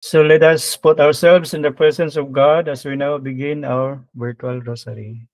So let us put ourselves in the presence of God as we now begin our virtual rosary.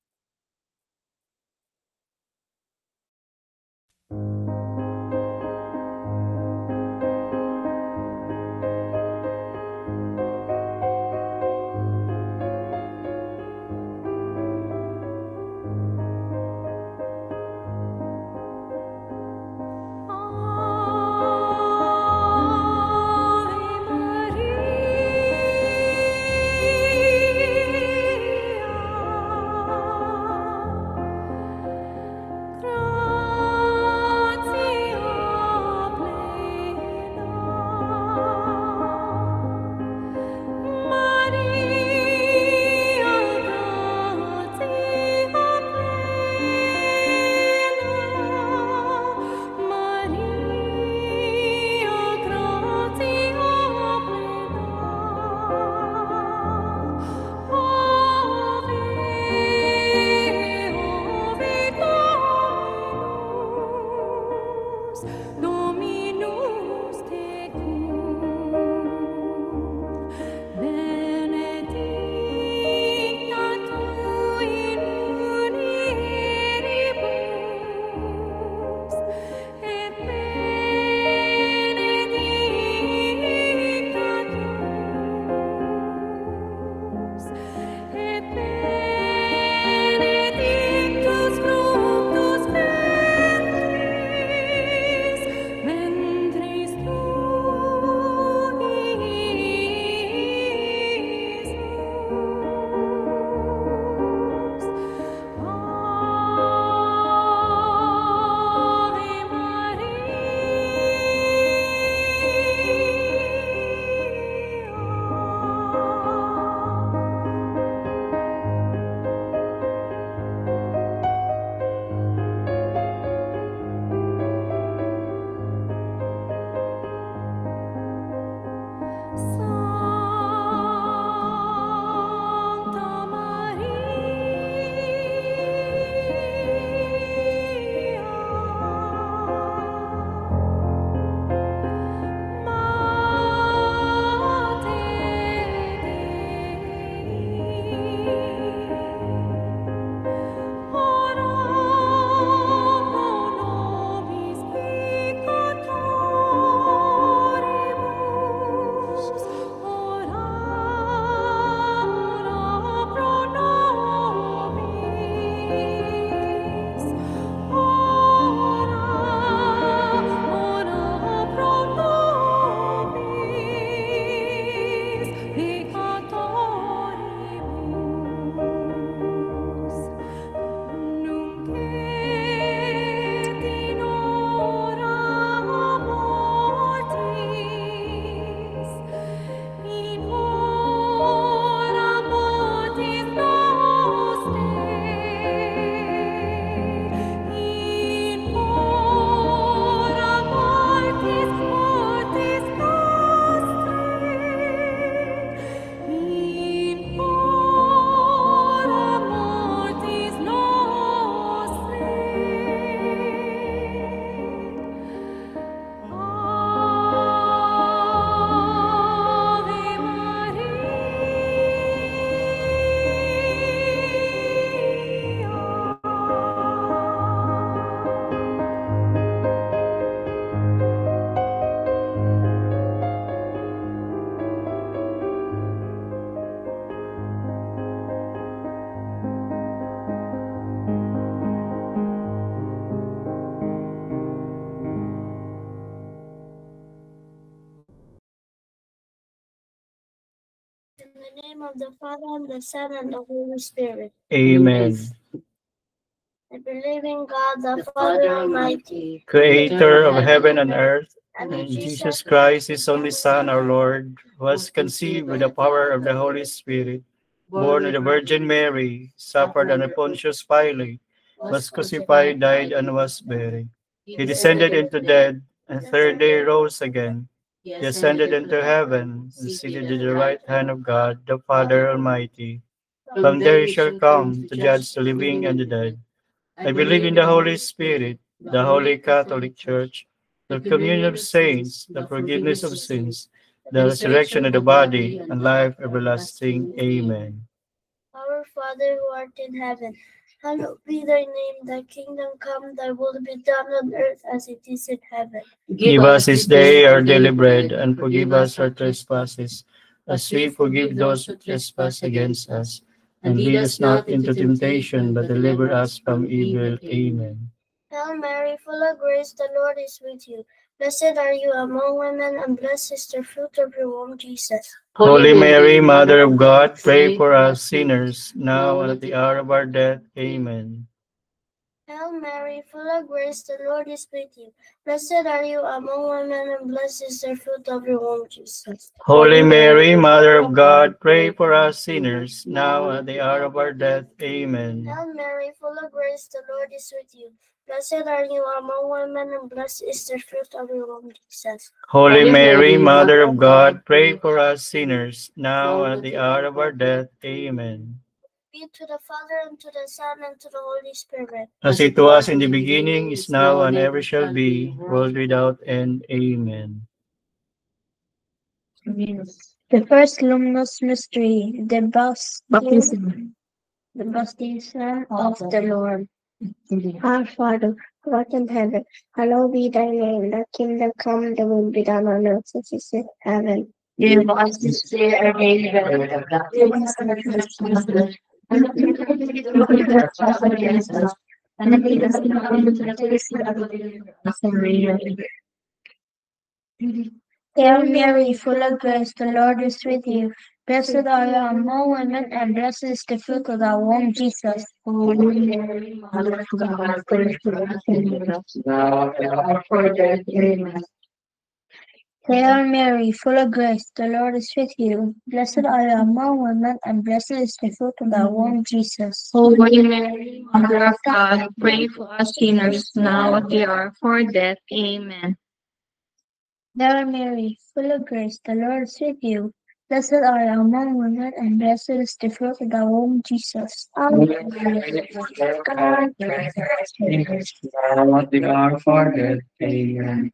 In the name of the Father, and the Son, and the Holy Spirit. Amen. I believe in God, the Father Almighty, Creator of heaven and earth, and and in Jesus Christ, His only Son, our Lord, was conceived with the power of the Holy Spirit, born of the Virgin Mary, suffered under Pontius Pilate, was crucified, died, and was buried. He descended into death, and third day rose again. He ascended into heaven, and seated at the right hand of God, the Father Almighty. From there he shall come to judge the living and the dead. I believe in the Holy Spirit, the Holy Catholic Church, the communion of saints, the forgiveness of sins, the resurrection of the body, and life everlasting. Amen. Our Father who art in heaven, hallowed be thy name. Thy kingdom come, thy will be done on earth as it is in heaven. Give us this day our daily bread, and forgive us our trespasses, as we forgive those who trespass against us. And lead us not into temptation, but deliver us from evil. Amen. Hail Mary, full of grace, the Lord is with you. Blessed are you among women, and blessed is the fruit of your womb, Jesus. Holy Mary, Mother of God, pray for us sinners, now and at the hour of our death. Amen. Hail Mary, full of grace, the Lord is with you. Blessed are you among women, and blessed is the fruit of your womb, Jesus. Holy Mary, Mother of God, pray for us sinners, now and at the hour of our death. Amen. Hail Mary, full of grace, the Lord is with you. Blessed are you among women, and blessed is the fruit of your womb, Jesus. Holy Mary, Mother of God, pray for us sinners, now and at the hour of our death. Amen. Be to the Father, and to the Son, and to the Holy Spirit. As it was in the beginning, is now, and ever shall be, world without end. Amen. The first luminous mystery, the baptism of the Lord. Our Father, who art in heaven, hallowed be thy name. Thy kingdom come, thy will be done on earth as it is in heaven. Give us this day our daily bread, and forgive us our trespasses, and trespass against us, and lead us not into temptation, but deliver us from evil. Hail Mary, full of grace, the Lord is with you. Blessed are you among women, and blessed is the fruit of thy womb, Jesus. Holy Mary, Mother of God, pray for us sinners, now and at the hour of our death. Amen. Hail Mary, full of grace, the Lord is with you. Blessed are you among women, and blessed is the fruit of thy womb, Jesus. Holy Mary, Mother of God, pray for us sinners, now and at the hour of our death. Amen. Hail Mary, full of grace, the Lord is with you. Blessed are you among women, and blessed is the fruit of thy womb, Jesus. Holy Mary, Mother of God, pray for us sinners, now and at the hour of our death. Amen.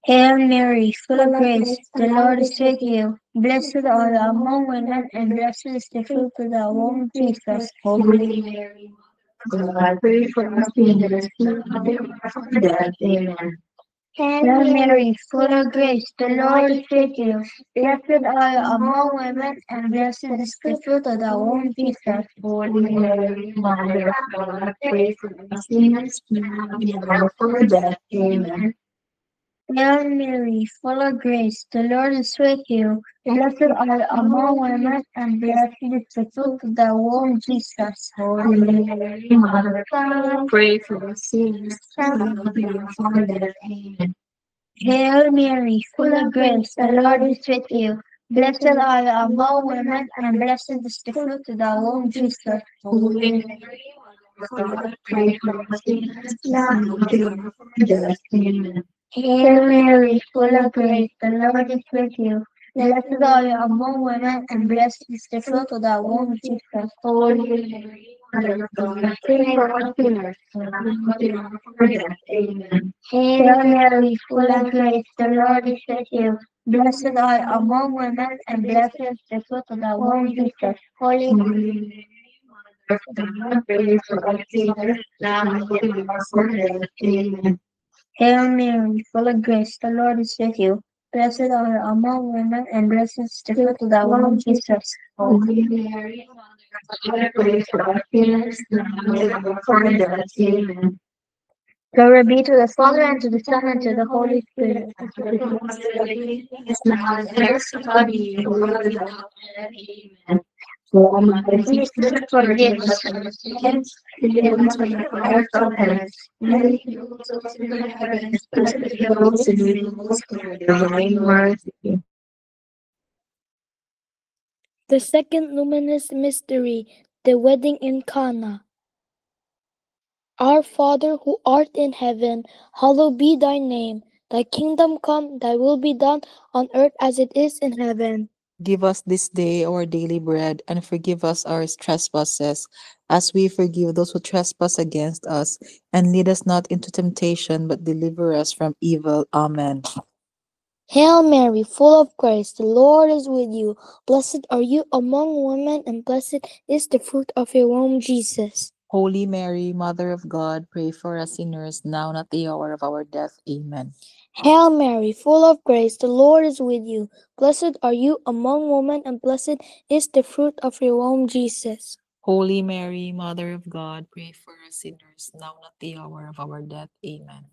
Hail Mary, full of grace, the Lord is with you. Blessed are you among women, and blessed is the fruit of thy womb, Jesus. Holy Mary, God, pray for us sinners, now and at the hour of our death. Amen. Hail Mary, full of grace, the Lord is with you. Blessed are you among women, and blessed is the fruit of thy womb, Jesus. Holy Mary, Mother of God, pray for us sinners, now and at the hour of our death. Amen. Hail Mary, full of grace, the Lord is with you. Blessed are you among women, and blessed is the fruit of thy womb, Jesus. Holy Mary, Mother of God, pray for us sinners, now and at the hour of our death. Amen. Hail Mary, full of grace, the Lord is with you. Blessed are you among women, and blessed is the fruit of thy womb, Jesus. Holy Mary, Mother of God, pray for us sinners, now and at the hour of our death. Amen. Hail Mary, full of grace, the Lord is with you. Blessed are you among women, and blessed is the fruit of thy womb, Jesus. Holy Mary, Mother of God, pray for us sinners, now and at the hour of our death. Amen. Hail Mary, full of grace, the Lord is with you. Blessed are you among women, and blessed is the fruit of thy womb, Jesus. Holy Holy Mary, Mother of God, pray for us sinners, now and at the hour of our death. Amen. Hail Mary, full of grace, the Lord is with you. Blessed are you among women, and blessed is the fruit of thy womb, Jesus. Holy Mary, Mother of God, pray for us sinners, now and at the hour of our death. Amen. Glory be to the Father, and to the Son, and to the Holy Spirit. Is now and ever shall be, world without end. Amen. O Almighty Jesus, forgive us our sins, forgive us our fire from heaven, and lead those souls into heaven, especially those in need of most of your divine mercy. The second luminous mystery, the wedding in Cana. Our Father who art in heaven, hallowed be thy name. Thy kingdom come, thy will be done on earth as it is in heaven. Give us this day our daily bread, and forgive us our trespasses, as we forgive those who trespass against us. And lead us not into temptation, but deliver us from evil. Amen. Hail Mary, full of grace, the Lord is with you. Blessed are you among women, and blessed is the fruit of your womb, Jesus. Holy Mary, Mother of God, pray for us sinners, now and at the hour of our death. Amen. Hail Mary, full of grace, the Lord is with you. Blessed are you among women, and blessed is the fruit of your womb, Jesus. Holy Mary, Mother of God, pray for us sinners, now and at the hour of our death. Amen.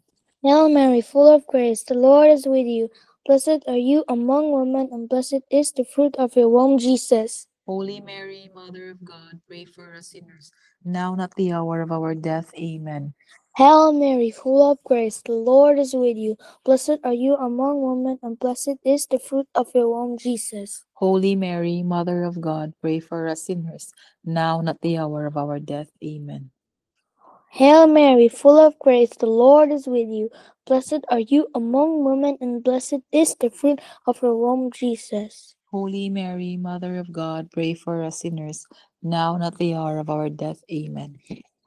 Hail Mary, full of grace, the Lord is with you. Blessed are you among women, and blessed is the fruit of your womb, Jesus. Holy Mary, Mother of God, pray for us sinners, now and at the hour of our death. Amen. Hail Mary, full of grace, the Lord is with you. Blessed are you among women, and blessed is the fruit of your womb, Jesus. Holy Mary, Mother of God, pray for us sinners, now and at the hour of our death. Amen. Hail Mary, full of grace, the Lord is with you. Blessed are you among women, and blessed is the fruit of your womb, Jesus. Holy Mary, Mother of God, pray for us sinners, now and at the hour of our death. Amen.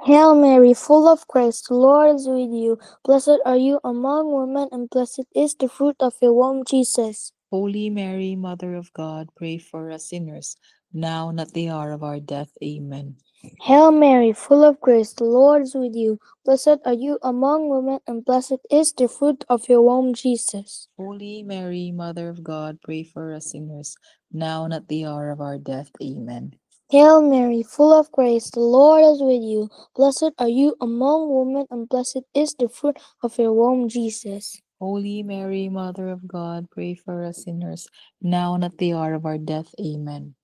Hail Mary, full of grace, the Lord is with you. Blessed are you among women, and blessed is the fruit of your womb, Jesus. Holy Mary, Mother of God, pray for us sinners, now and at the hour of our death. Amen. Hail Mary, full of grace, the Lord is with you. Blessed are you among women, and blessed is the fruit of your womb, Jesus. Holy Mary, Mother of God, pray for us sinners, now and at the hour of our death. Amen. Hail Mary, full of grace, the Lord is with you. Blessed are you among women, and blessed is the fruit of your womb, Jesus. Holy Mary, Mother of God, pray for us sinners, now and at the hour of our death. Amen.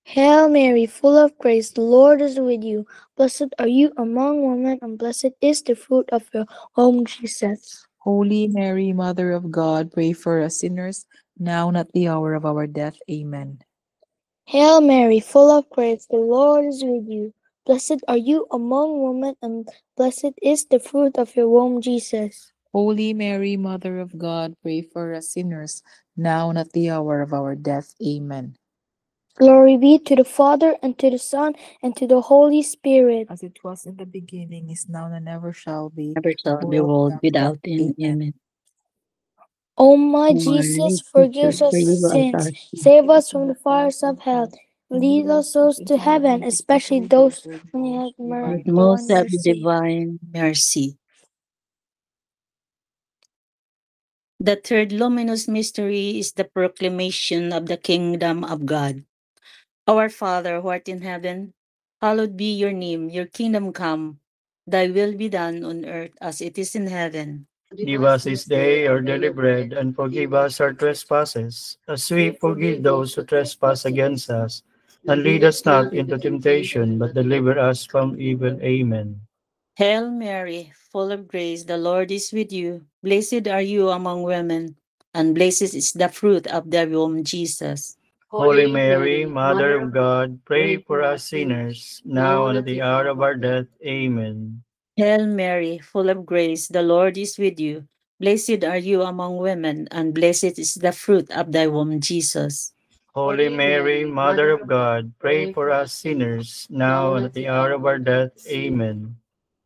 Hail Mary, full of grace, the Lord is with you. Blessed are you among women, and blessed is the fruit of your womb, Jesus. Holy Mary, Mother of God, pray for us sinners, now and at the hour of our death. Amen. Hail Mary, full of grace, the Lord is with you. Blessed are you among women, and blessed is the fruit of your womb, Jesus. Holy Mary, Mother of God, pray for us sinners, now and at the hour of our death. Amen. Glory be to the Father, and to the Son, and to the Holy Spirit. As it was in the beginning, is now, and ever shall be, Never shall be world world without without end. end. Amen. O my Almighty Jesus, forgive Jesus, us forgive us sins, our sins. save us from the fires of hell, and lead us souls to heaven, especially those who need With divine most of the mercy. divine mercy. The third luminous mystery is the proclamation of the kingdom of God. Our Father who art in heaven, hallowed be your name. Your kingdom come. Thy will be done on earth as it is in heaven. Give us this day our daily bread, and forgive us our trespasses, as we forgive those who trespass against us. And lead us not into temptation, but deliver us from evil. Amen. Hail Mary, full of grace, the Lord is with you. Blessed are you among women, and blessed is the fruit of thy womb, Jesus. Holy Mary, Mother of God, pray for us sinners, now and at the hour of our death. Amen. Hail Mary, full of grace, the Lord is with you. Blessed are you among women, and blessed is the fruit of thy womb, Jesus. Holy Mary, Mother of God, pray for us sinners, now and at the hour of our death. Amen.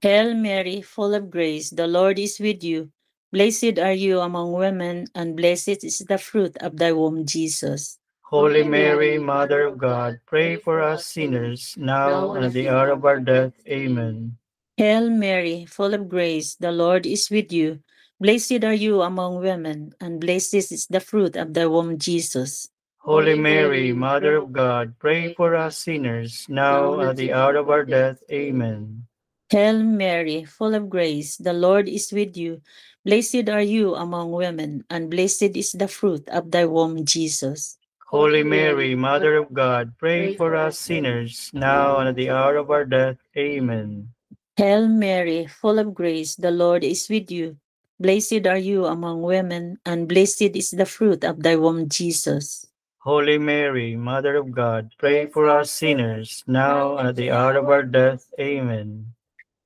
Hail Mary, full of grace, the Lord is with you. Blessed are you among women, and blessed is the fruit of thy womb, Jesus. Holy Mary, Mother of God, pray for us sinners, now and at the hour of our death. Amen. Hail Mary, full of grace, the Lord is with you. Blessed are you among women, and blessed is the fruit of thy womb, Jesus. Holy Mary, Mother of God, pray for us sinners, now and at the hour of our death. Amen. Hail Mary, full of grace, the Lord is with you. Blessed are you among women, and blessed is the fruit of thy womb, Jesus. Holy Mary, Mother of God, pray for us sinners, now and at the hour of our death. Amen. Hail Mary, full of grace, the Lord is with you. Blessed are you among women, and blessed is the fruit of thy womb, Jesus. Holy Mary, Mother of God, pray for us sinners, now and at the hour of our death. Amen.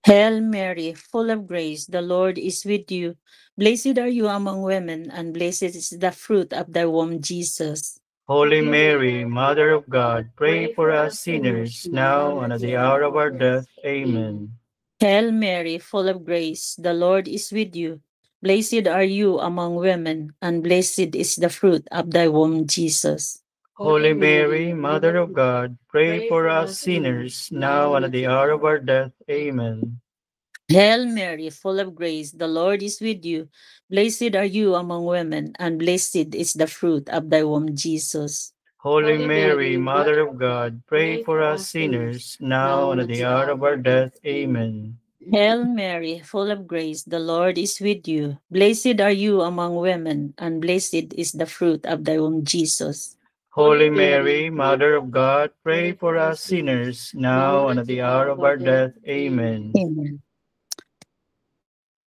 Hail Mary, full of grace, the Lord is with you. Blessed are you among women, and blessed is the fruit of thy womb, Jesus. Holy Mary, Mother of God, pray for us sinners, now and at the hour of our death. Amen. Hail Mary, full of grace, the Lord is with you. Blessed are you among women, and blessed is the fruit of thy womb, Jesus. Holy Mary, Mother of God, pray for us sinners, now and at the hour of our death. Amen. Hail Mary, full of grace, the Lord is with you. Blessed are you among women, and blessed is the fruit of thy womb, Jesus. Holy Mary, Mother of God, pray for us sinners, now and at the hour of our death. Amen. Hail Mary, full of grace, the Lord is with you. Blessed are you among women, and blessed is the fruit of thy womb, Jesus. Holy Mary, Mother of God, pray for us sinners, now and at the hour of our death. Amen. Amen.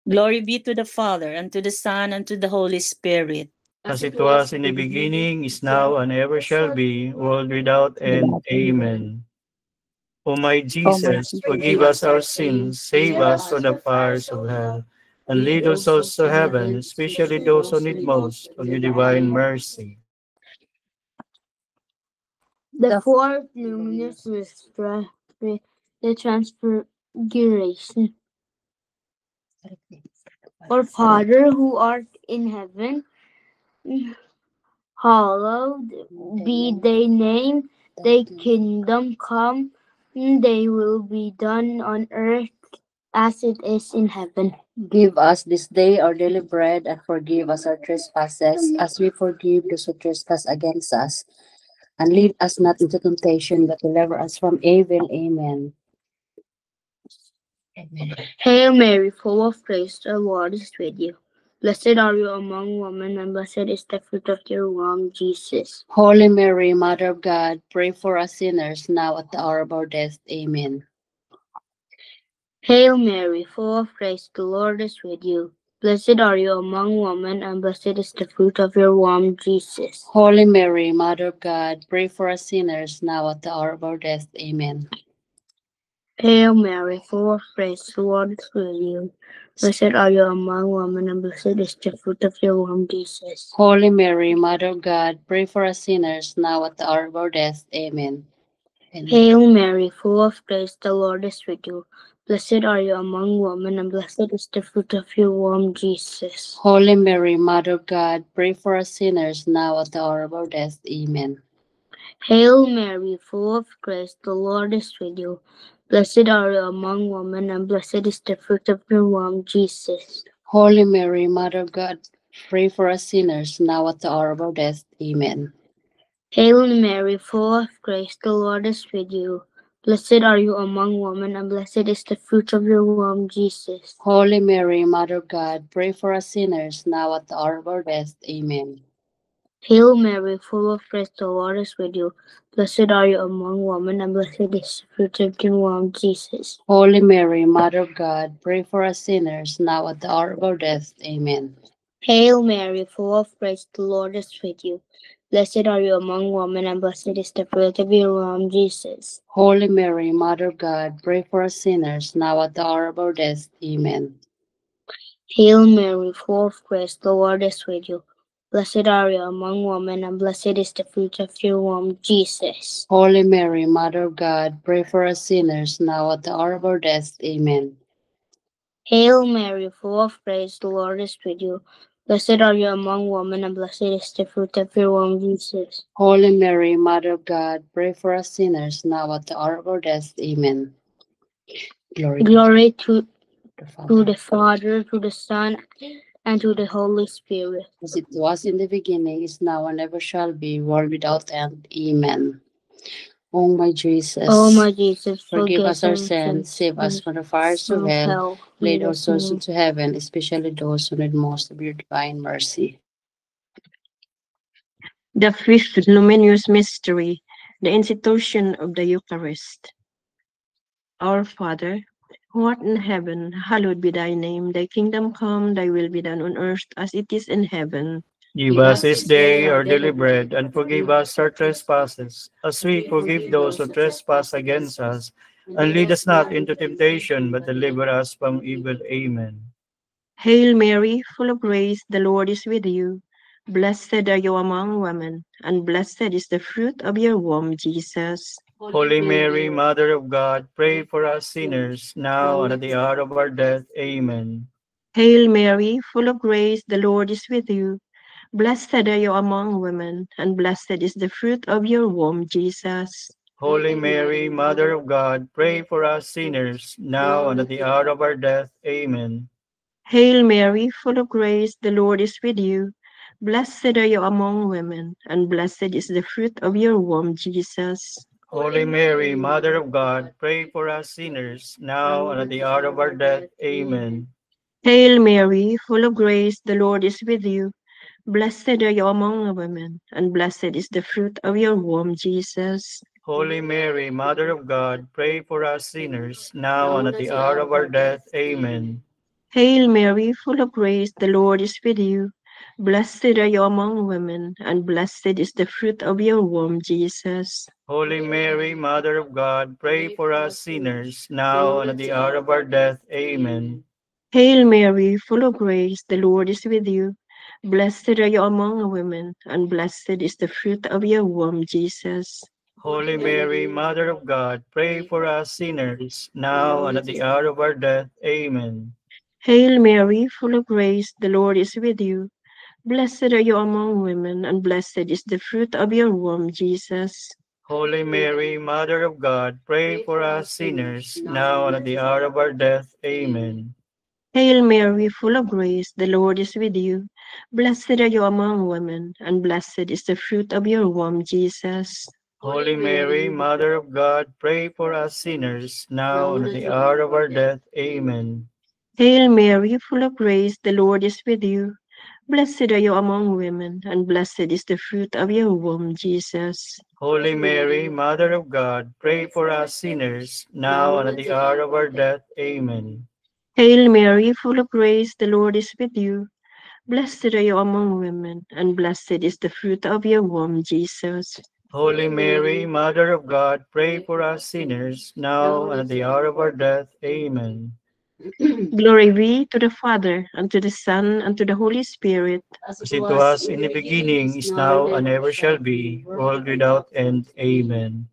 Glory be to the Father, and to the Son, and to the Holy Spirit. As it was in the beginning, is now, and ever shall be, world without end. Amen. O my Jesus, forgive us our sins, save us from the fires of hell, and lead us souls to heaven, especially those who need most of your divine mercy. The fourth luminous mystery, the transfiguration. Our Father who art in heaven, hallowed be thy name, thy kingdom come, thy will be done on earth as it is in heaven. Give us this day our daily bread, and forgive us our trespasses, as we forgive those who trespass against us. And lead us not into temptation, but deliver us from evil. Amen. Hail Mary, full of grace, the Lord is with you. Blessed are you among women, and blessed is the fruit of your womb, Jesus. Holy Mary, Mother of God, pray for us sinners, now at the hour of our death. Amen. Hail Mary, full of grace, the Lord is with you. Blessed are you among women, and blessed is the fruit of your womb, Jesus. Holy Mary, Mother of God, pray for us sinners, now at the hour of our death. Amen. Hail Mary, full of grace, the Lord is with you. Blessed are you among women, and blessed is the fruit of your womb, Jesus. Holy Mary, Mother of God, pray for us sinners, now at the hour of our death. Amen. Hail Mary, full of grace, the Lord is with you. Blessed are you among women, and blessed is the fruit of your womb, Jesus. Holy Mary, Mother of God, pray for us sinners, now at the hour of our death. Amen. Hail Mary, full of grace, the Lord is with you. Blessed are you among women, and blessed is the fruit of your womb, Jesus. Holy Mary, Mother of God, pray for us sinners, now at the hour of our death. Amen. Hail Mary, full of grace, the Lord is with you. Blessed are you among women, and blessed is the fruit of your womb, Jesus. Holy Mary, Mother of God, pray for us sinners, now at the hour of our death. Amen. Hail Mary, full of grace, the Lord is with you. Blessed are you among women, and blessed is the fruit of your womb, Jesus. Holy Mary, Mother of God, pray for us sinners, now at the hour of our death. Amen. Hail Mary, full of grace, the Lord is with you. Blessed are you among women, and blessed is the fruit of your womb, Jesus. Holy Mary, Mother of God, pray for us sinners, now at the hour of our death. Amen. Hail Mary, full of grace, the Lord is with you. Blessed are you among women, and blessed is the fruit of your womb, Jesus. Holy Mary, Mother of God, pray for us sinners, now at the hour of our death. Amen. Hail Mary, full of grace, the Lord is with you. Blessed are you among women, and blessed is the fruit of your womb, Jesus. Holy Mary, Mother of God, pray for us sinners, now at the hour of our death. Amen. Glory to the Father, the Father, to the Son, and to the Holy Spirit. as it was in the beginning, is now, and ever shall be, world without end. Amen. O my Jesus, O my Jesus, forgive us our our sins, save us from the fires of from hell, hell. lead our souls into heaven, especially those who need most of your divine mercy. The fifth luminous mystery, the institution of the Eucharist. Our Father, who art in heaven, hallowed be thy name. Thy kingdom come, thy will be done on earth as it is in heaven. Give us this day our daily bread, and forgive us our trespasses, as we forgive those who trespass against us. And lead us not into temptation, but deliver us from evil. Amen. Hail Mary, full of grace, the Lord is with you. Blessed are you among women, and blessed is the fruit of your womb, Jesus. Holy Mary, Mother of God, pray for us sinners, now and at the hour of our death. Amen. Hail Mary, full of grace, the Lord is with you. Blessed are you among women, and blessed is the fruit of your womb, Jesus. Holy Mary, Mother of God, pray for us sinners, now and at the hour of our death. Amen. Hail Mary, full of grace, the Lord is with you. Blessed are you among women, and blessed is the fruit of your womb, Jesus. Holy Mary, Mother of God, pray for us sinners, now and at the hour of our death. Amen. Hail Mary, full of grace, the Lord is with you. Blessed are you among women, and blessed is the fruit of your womb, Jesus. Holy Mary, Mother of God, pray for us sinners, now and at the hour of our death. Amen. Hail Mary, full of grace, the Lord is with you. Blessed are you among women, and blessed is the fruit of your womb, Jesus. Holy Mary, Mother of God, pray for us sinners, now and at the hour of our death. Amen. Hail Mary, full of grace, the Lord is with you. Blessed are you among women, and blessed is the fruit of your womb, Jesus. Holy Mary, Mother of God, pray for us sinners, now and at the hour of our death. Amen. Hail Mary, full of grace, the Lord is with you. Blessed are you among women, and blessed is the fruit of your womb, Jesus. Holy Mary, Mother of God, pray for us sinners, now and at the hour of our death. Amen. Hail Mary, full of grace, the Lord is with you. Blessed are you among women, and blessed is the fruit of your womb, Jesus. Holy Mary, Mother of God, pray for us sinners, now and at the hour of our death. Amen. Hail Mary, full of grace, the Lord is with you. Blessed are you among women, and blessed is the fruit of your womb, Jesus. Holy Mary, Mother of God, pray for us sinners, now and at the hour of our death. Amen. Hail Mary, full of grace, the Lord is with you. Blessed are you among women, and blessed is the fruit of your womb, Jesus. Holy Mary, Mother of God, pray for us sinners, now and at the hour of our death. Amen. Glory be to the Father, and to the Son, and to the Holy Spirit. As it was in the beginning, is now, and ever shall be, world without end. Amen.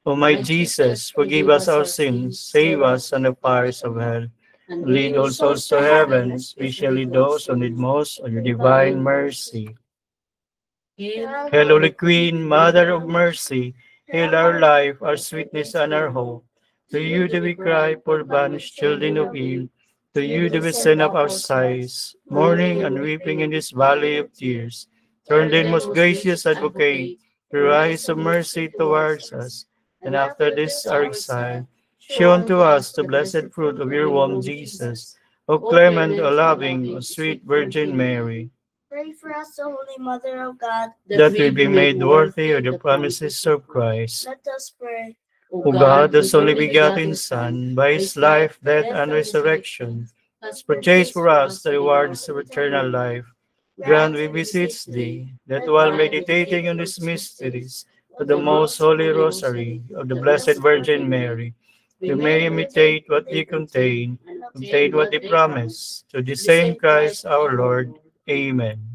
O my Jesus, forgive us our sins, save us from the fires of hell, and lead all souls to heaven, especially those who need most of your divine mercy. Hail, Holy Queen, Mother of Mercy, hail our life, our sweetness, and our hope. To you do we cry, poor banished children of Eve. To you do we send up our sighs, mourning and weeping in this valley of tears. Turn then, most gracious Advocate, your eyes of mercy towards us, and after this our exile, show unto us the blessed fruit of your womb, Jesus. O clement, O loving, O sweet Virgin Mary, Pray for us, O Holy Mother of God. that we be made worthy of the promises of Christ. Let us pray. O God, the only begotten Son, by his life, death, and resurrection, has purchased for us the rewards of eternal life. Grant, we beseech thee, that while meditating on these mysteries of the most holy rosary of the Blessed Virgin Mary, we may imitate what they contain, obtain what they promise, through the same Christ our Lord. Amen.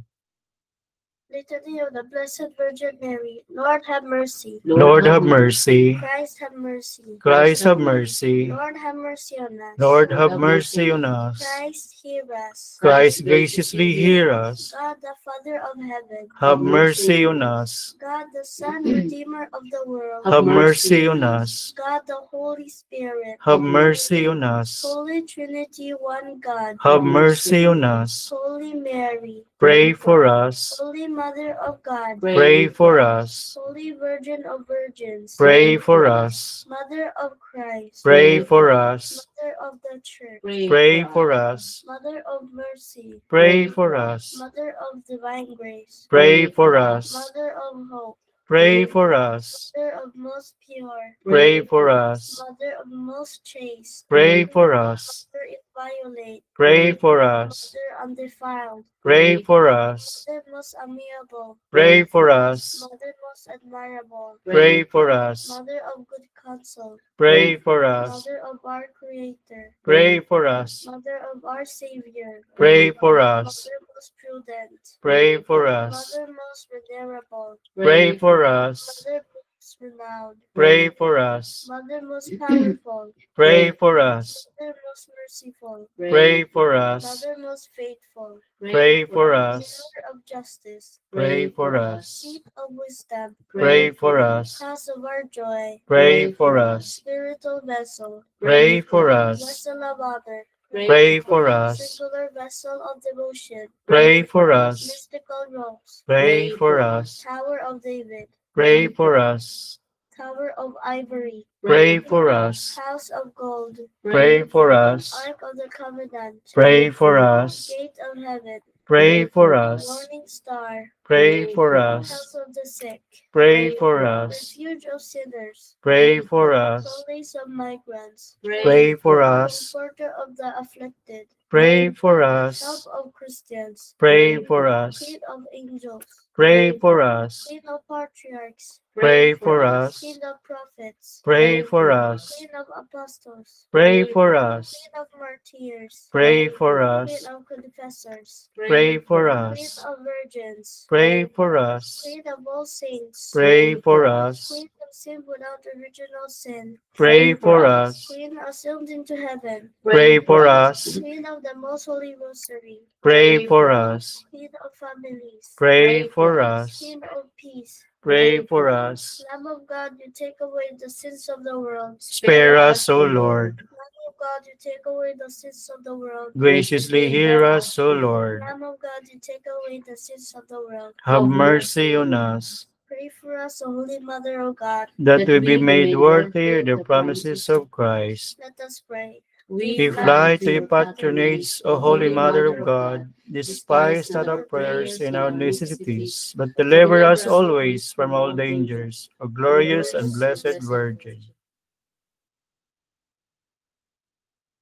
Litany of the Blessed Virgin Mary. Lord have mercy. Lord have mercy. Christ have mercy. Christ have mercy. Lord have mercy on us. Lord have mercy on us. Christ hear us. Christ graciously hear us. God the Father of heaven. Have mercy on us. God the Son, Redeemer of the world. Have mercy on us. God the Holy Spirit. Have mercy on us. Holy Trinity, one God. Have mercy on us. Holy Mary. Pray for us. Holy Mother of God. Pray for us. Holy Virgin of Virgins. Pray for us. Mother of Christ. Pray for us. Mother of the Church. Pray for us. Mother of Mercy. Pray for us. Mother of Divine Grace. Pray for us. Mother of Hope. Pray for us. Mother of Most Pure. Pray for us. Mother of Most Chaste. Pray for us. Mother inviolate. Pray for us. Mother undefiled. Pray for us. Mother most amiable. Pray for us. Mother most admirable. Pray for us. Mother of good counsel. Pray for us. Mother of our Creator. Pray for us. Mother of our Savior. Pray for us. Mother most prudent. Pray for us. Mother most venerable. Pray for us. Mother most renowned, pray for us. Mother most powerful, Pray for us. Mother most merciful, Pray for us. Mother most faithful, Pray for us. Pillar of justice, Pray for us. Seat of wisdom, Pray for us. House of our joy, Pray for us. Spiritual vessel, Pray for us. Vessel of honor, Pray for us. Circular vessel of devotion, Pray for us. Mystical rose, Pray for us. Tower of David, Pray for us. Tower of ivory, Pray for us. House of gold, Pray for us. Ark of the covenant, Pray for us. Gate of heaven, Pray for us. Morning star, Pray for us. House of the sick, Pray for us. Refuge of sinners, Pray for us. Solace of migrants, Pray for us. Comforter of the afflicted, Pray for Help us. of Christians, Pray for us. Queen of angels, Pray for us. Queen of patriarchs, Pray for us. Queen of prophets, Pray for us. Queen of apostles, Pray for us. Queen of martyrs, Pray for Queen us. of confessors, Pray for Queen us. of virgins, Pray for us. Queen of all saints, Pray for us. Queen of sin without original sin, Pray for us. Queen assumed into heaven, Pray for us. Queen of the most holy rosary, Pray for us. Queen of families, Pray for us. Queen of peace, Pray for us. Lamb of God, you take away the sins of the world. Spare us, O Lord. Lamb of God, you take away the sins of the world. Graciously hear us, O Lord. Lamb of God, you take away the sins of the world. Have mercy on us, Pray for us, O Holy Mother of God. that we be made worthy of the promises of Christ. Let us pray. We fly to your patronage, O Holy Mother of God. Despise not our prayers and our necessities, but deliver us always from all dangers, O glorious and blessed Virgin.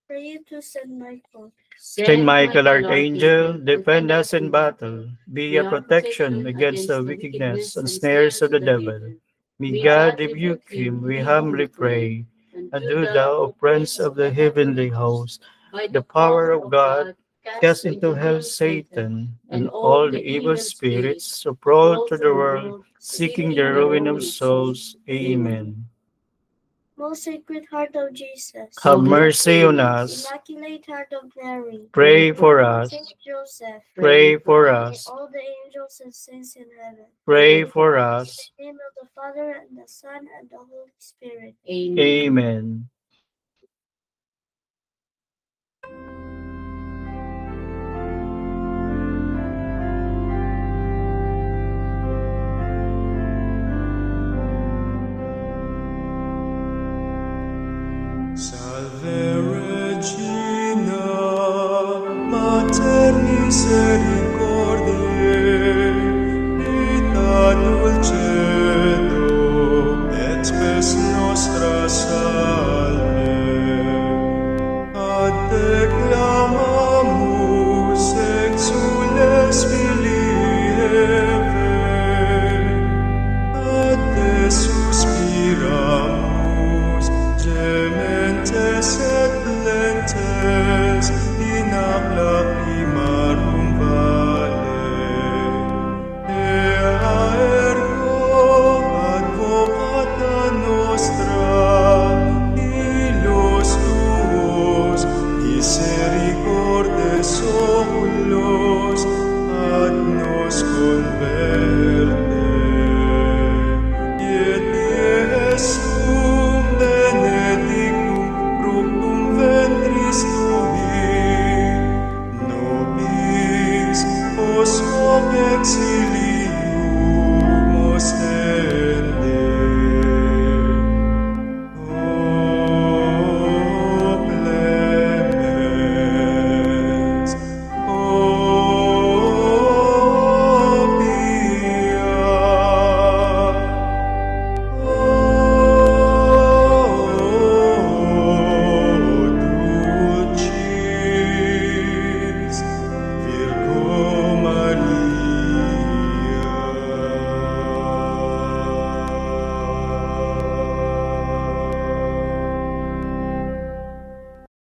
Pray to Saint Michael. Saint Michael, Archangel, defend us in battle. Be a protection against the wickedness and snares of the devil. May God rebuke him, we humbly pray. And do thou, O Prince of the heavenly host, by the power of God, cast into hell Satan and all the evil spirits who prowl through the world, seeking the ruin of souls. Amen. Most Sacred Heart of Jesus. Have mercy on us. Immaculate Heart of Mary. Pray for us. Saint Joseph. Pray for May us. all the angels and saints in heaven. Pray for us. In the name of the Father, and the Son, and the Holy Spirit. Amen. Salve Regina, Mater misericordiae, vita dulcedo, et spes nostra salve. Ad te clamamus, exules filii Eve, ad te suspiramos,